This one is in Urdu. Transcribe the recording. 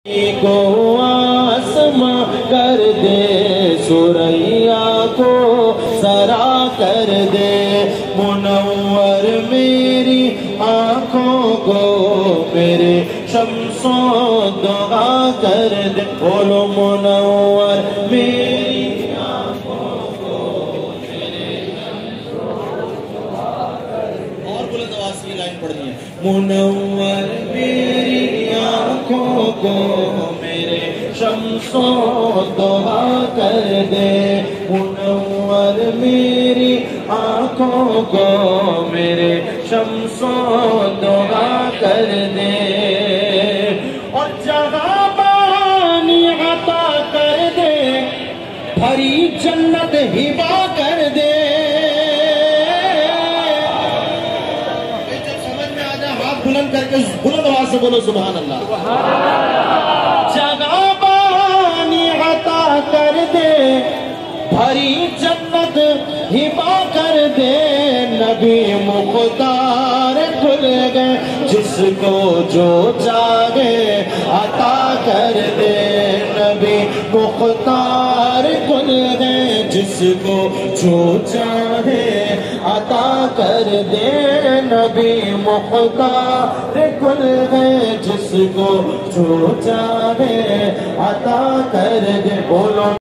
کو آسماں کر دے، سریا کو سرا کر دے، منور میری آنکھوں کو میرے شمس و ضحیٰ کر دے، بولو منور میری آنکھوں کو میرے شمس و ضحیٰ کر دے۔ اور بلند آواز کی لائن پڑھنی ہے، منور میری آنکھوں کو میرے شمس و ضحیٰ کر دے، منور میری آنکھوں کو میرے شمس و ضحیٰ کر دے، اور جہاں بانی عطا کر دے، بھری جنت ہبا کر دے۔ جب سمجھ میں آ جائے ہاتھ بلند کر کے بلند آواز سے بولو سبحان اللہ۔ جگہ بانی عطا کر دے، بھری جنت ہبا کر دے، نبی مختار کھل گئے، جس کو جو چاہے عطا کر دے، نبی مختار کھل گئے، جس کو جو چاہے عطا کر دے، نبی مختار کھل گئے، جس کو جو چاہے عطا کر دے، بولو